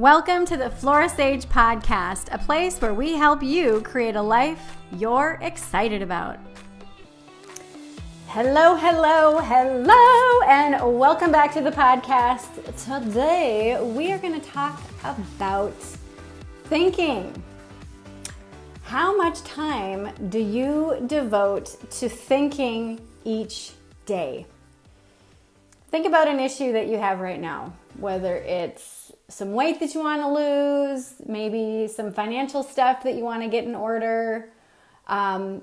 Welcome to the Flora Sage Podcast, a place where we help you create a life you're excited about. Hello, and welcome back to the podcast. Today, we are going to talk about thinking. How much time do you devote to thinking each day? Think about an issue that you have right now, whether it's some weight that you want to lose, maybe some financial stuff that you want to get in order.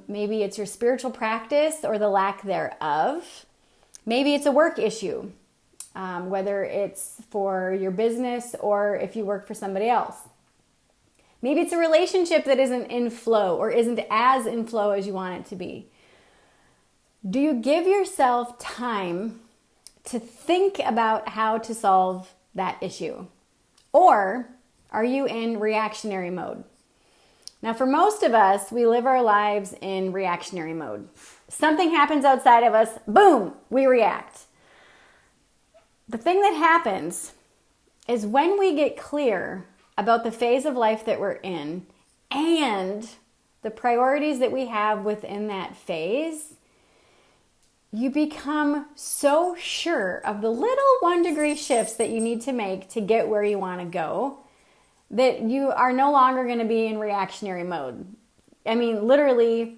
Maybe it's your spiritual practice or the lack thereof. Maybe it's a work issue, whether it's for your business or if you work for somebody else. Maybe it's a relationship that isn't in flow or isn't as in flow as you want it to be. Do you give yourself time to think about how to solve that issue? Or are you in reactionary mode? Now, for most of us, we live our lives in reactionary mode. Something happens outside of us, boom, we react. The thing that happens is when we get clear about the phase of life that we're in and the priorities that we have within that phase, you become so sure of the little 1-degree shifts that you need to make to get where you want to go that you are no longer going to be in reactionary mode. I mean, literally,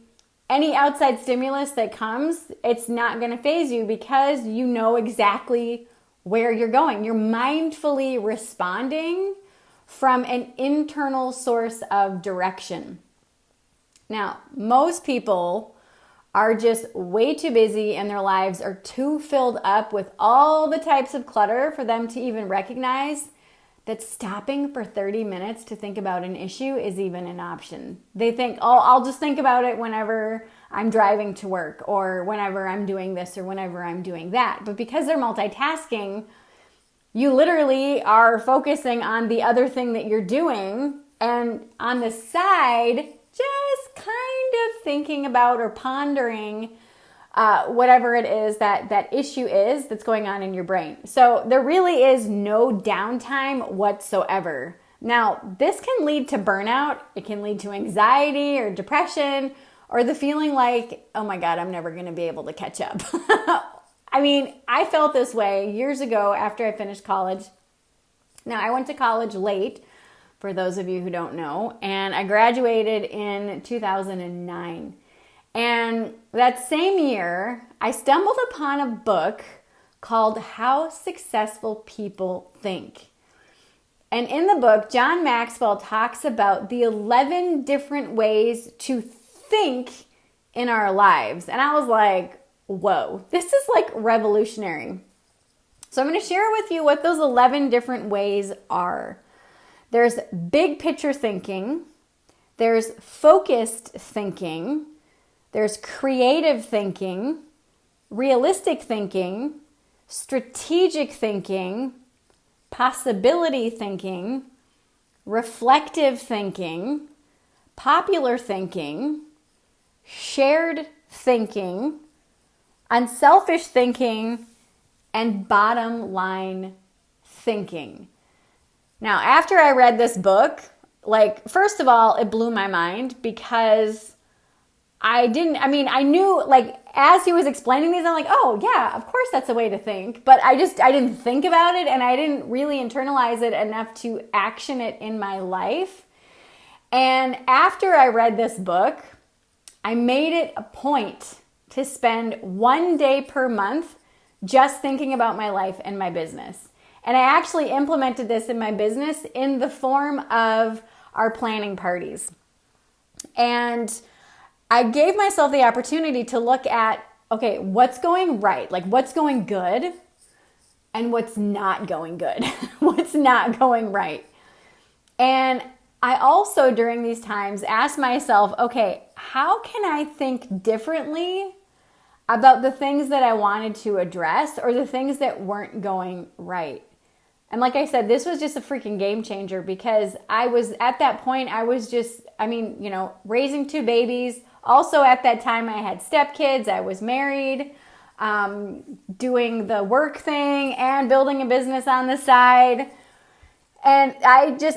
any outside stimulus that comes, it's not going to faze you because you know exactly where you're going. You're mindfully responding from an internal source of direction. Now, most people are just way too busy and their lives are too filled up with all the types of clutter for them to even recognize that stopping for 30 minutes to think about an issue is even an option. They think, oh, I'll just think about it whenever I'm driving to work or whenever I'm doing this or whenever I'm doing that. But because they're multitasking, you literally are focusing on the other thing that you're doing, and on the side, just kind of thinking about or pondering whatever it is that issue is that's going on in your brain. So there really is no downtime whatsoever. Now, this can lead to burnout. It can lead to anxiety or depression or the feeling like, oh my God, I'm never going to be able to catch up. I mean, I felt this way years ago after I finished college. Now, I went to college late, for those of you who don't know, and I graduated in 2009. And that same year, I stumbled upon a book called How Successful People Think. And in the book, John Maxwell talks about the 11 different ways to think in our lives. And I was like, whoa, this is like revolutionary. So I'm going to share with you what those 11 different ways are. There's big picture thinking, there's focused thinking, there's creative thinking, realistic thinking, strategic thinking, possibility thinking, reflective thinking, popular thinking, shared thinking, unselfish thinking, and bottom line thinking. Now, after I read this book, first of all, it blew my mind because I knew, as he was explaining these, I'm like, oh yeah, of course that's a way to think. But I didn't think about it and I didn't really internalize it enough to action it in my life. And after I read this book, I made it a point to spend 1 day per month just thinking about my life and my business. And I actually implemented this in my business in the form of our planning parties. And I gave myself the opportunity to look at, okay, what's going right? Like what's going good and what's not going good? What's not going right? And I also, during these times, asked myself, okay, how can I think differently about the things that I wanted to address or the things that weren't going right? And like I said, this was just a freaking game changer because I was, at that point, raising 2 babies. Also at that time, I had stepkids. I was married, doing the work thing and building a business on the side. And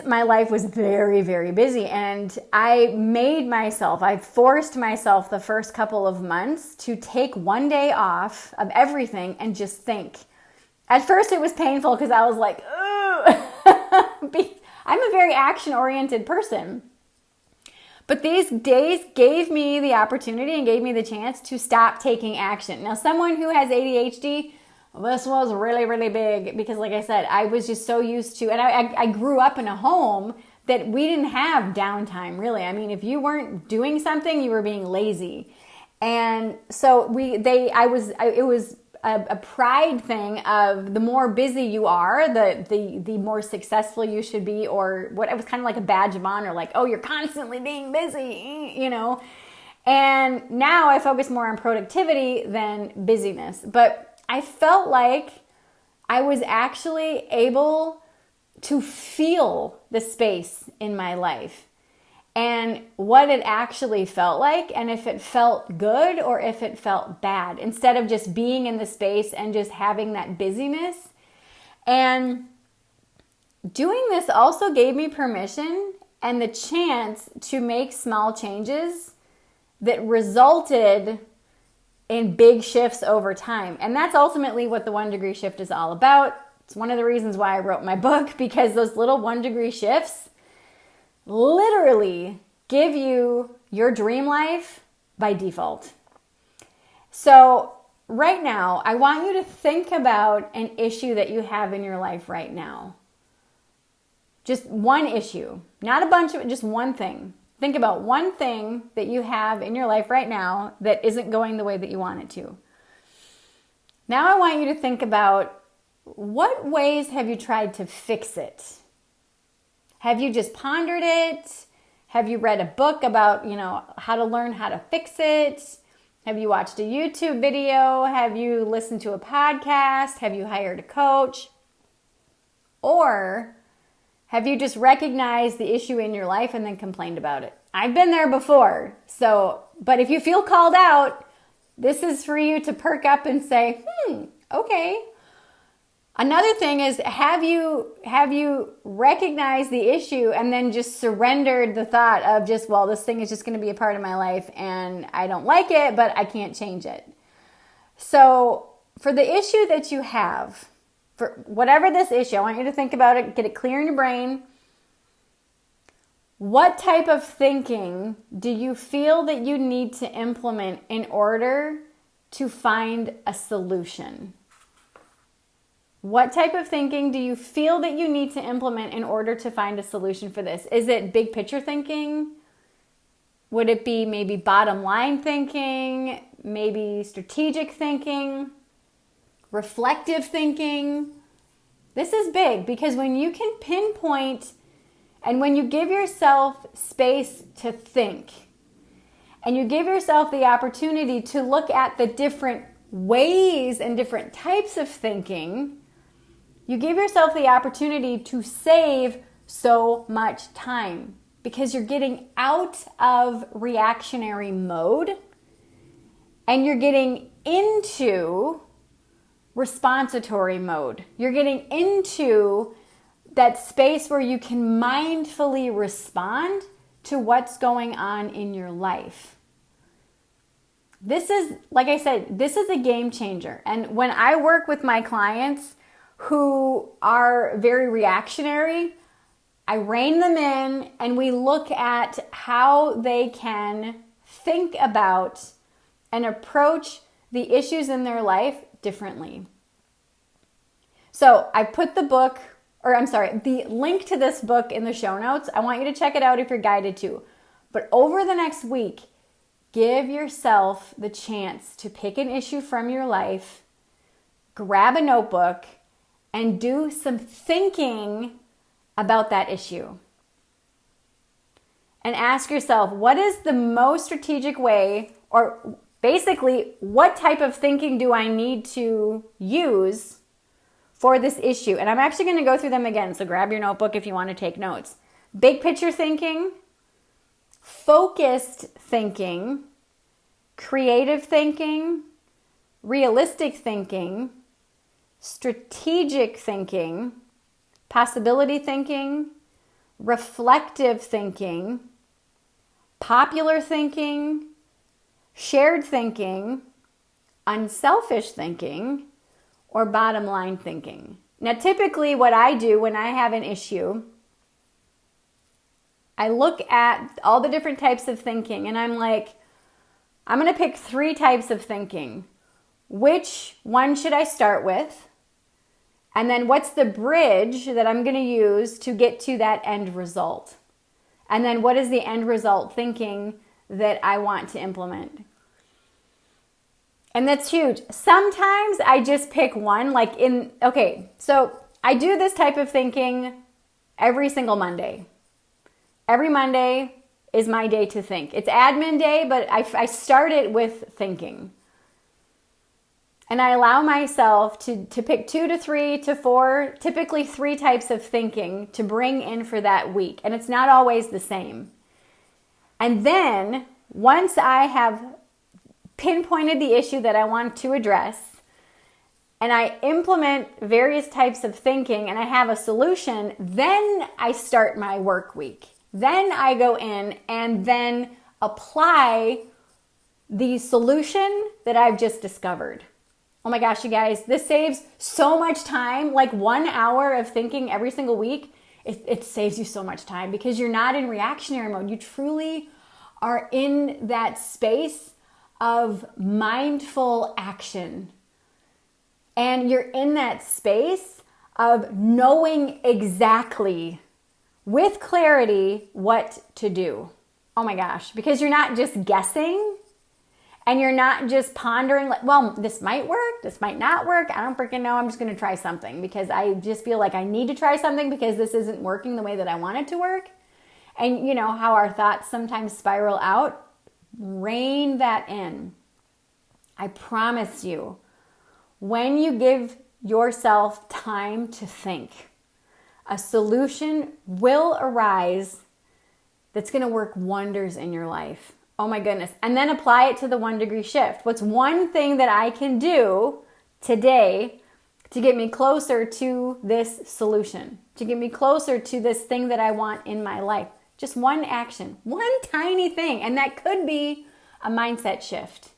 my life was very, very busy. And I forced myself the first couple of months to take one day off of everything and just think. At first it was painful because I was like, ugh. I'm a very action-oriented person. But these days gave me the opportunity and gave me the chance to stop taking action. Now, someone who has ADHD, this was really, really big because, like I said, I was just so used to, and I grew up in a home that we didn't have downtime, really. I mean, if you weren't doing something, you were being lazy. And so it was a pride thing of the more busy you are, the more successful you should be, or what it was kind of like a badge of honor, like, oh, you're constantly being busy, you know. And now I focus more on productivity than busyness. But I felt like I was actually able to feel the space in my life and what it actually felt like, and if it felt good or if it felt bad, instead of just being in the space and just having that busyness. And doing this also gave me permission and the chance to make small changes that resulted in big shifts over time. And that's ultimately what the 1 degree shift is all about. It's one of the reasons why I wrote my book, because those little 1 degree shifts literally give you your dream life by default. So right now, I want you to think about an issue that you have in your life right now. Just one issue, not a bunch of, just one thing. Think about one thing that you have in your life right now that isn't going the way that you want it to. Now I want you to think about, what ways have you tried to fix it? Have you just pondered it? Have you read a book about, how to learn how to fix it? Have you watched a YouTube video? Have you listened to a podcast? Have you hired a coach? Or have you just recognized the issue in your life and then complained about it? I've been there before. But if you feel called out, this is for you to perk up and say, okay. Another thing is, have you recognized the issue and then just surrendered the thought of just, well, this thing is just going to be a part of my life and I don't like it, but I can't change it. So for the issue that you have, for whatever this issue, I want you to think about it, get it clear in your brain. What type of thinking do you feel that you need to implement in order to find a solution? What type of thinking do you feel that you need to implement in order to find a solution for this? Is it big picture thinking? Would it be maybe bottom line thinking? Maybe strategic thinking? Reflective thinking? This is big, because when you can pinpoint and when you give yourself space to think and you give yourself the opportunity to look at the different ways and different types of thinking, you give yourself the opportunity to save so much time, because you're getting out of reactionary mode and you're getting into responsitory mode. You're getting into that space where you can mindfully respond to what's going on in your life. This is, like I said, this is a game changer. And when I work with my clients who are very reactionary, I rein them in and we look at how they can think about and approach the issues in their life differently. So I put the link to this book in the show notes. I want you to check it out if you're guided to. But over the next week, give yourself the chance to pick an issue from your life, grab a notebook, and do some thinking about that issue. And ask yourself, what is the most strategic way, or basically, what type of thinking do I need to use for this issue? And I'm actually going to go through them again, so grab your notebook if you want to take notes. Big picture thinking, focused thinking, creative thinking, realistic thinking, strategic thinking, possibility thinking, reflective thinking, popular thinking, shared thinking, unselfish thinking, or bottom line thinking. Now, typically what I do when I have an issue, I look at all the different types of thinking and I'm like, I'm going to pick 3 types of thinking. Which one should I start with? And then what's the bridge that I'm going to use to get to that end result? And then what is the end result thinking that I want to implement? And that's huge. Sometimes I just pick one, so I do this type of thinking every single Monday. Every Monday is my day to think. It's admin day, but I start it with thinking. And I allow myself to pick 2 to 3 to 4, typically 3 types of thinking to bring in for that week. And it's not always the same. And then once I have pinpointed the issue that I want to address, and I implement various types of thinking and I have a solution, then I start my work week. Then I go in and then apply the solution that I've just discovered. Oh my gosh, you guys, this saves so much time. Like 1 hour of thinking every single week, it saves you so much time because you're not in reactionary mode. You truly are in that space of mindful action. And you're in that space of knowing exactly, with clarity, what to do. Oh my gosh, because you're not just guessing. And you're not just pondering like, well, this might work, this might not work. I don't freaking know. I'm just going to try something because I just feel like I need to try something because this isn't working the way that I want it to work. And you know how our thoughts sometimes spiral out? Rein that in. I promise you, when you give yourself time to think, a solution will arise that's going to work wonders in your life. Oh my goodness. And then apply it to the 1 degree shift. What's one thing that I can do today to get me closer to this solution, to get me closer to this thing that I want in my life? Just one action, one tiny thing. And that could be a mindset shift.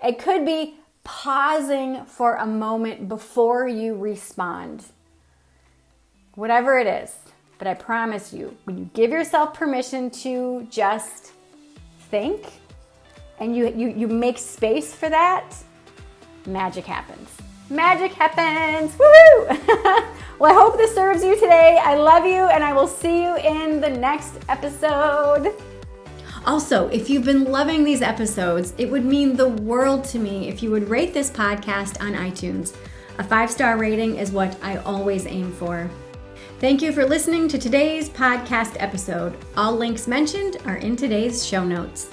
It could be pausing for a moment before you respond. Whatever it is. But I promise you, when you give yourself permission to just think and you make space for that, magic happens. Magic happens. Woohoo! Well, I hope this serves you today. I love you and I will see you in the next episode. Also, if you've been loving these episodes, it would mean the world to me if you would rate this podcast on iTunes. A 5-star rating is what I always aim for. Thank you for listening to today's podcast episode. All links mentioned are in today's show notes.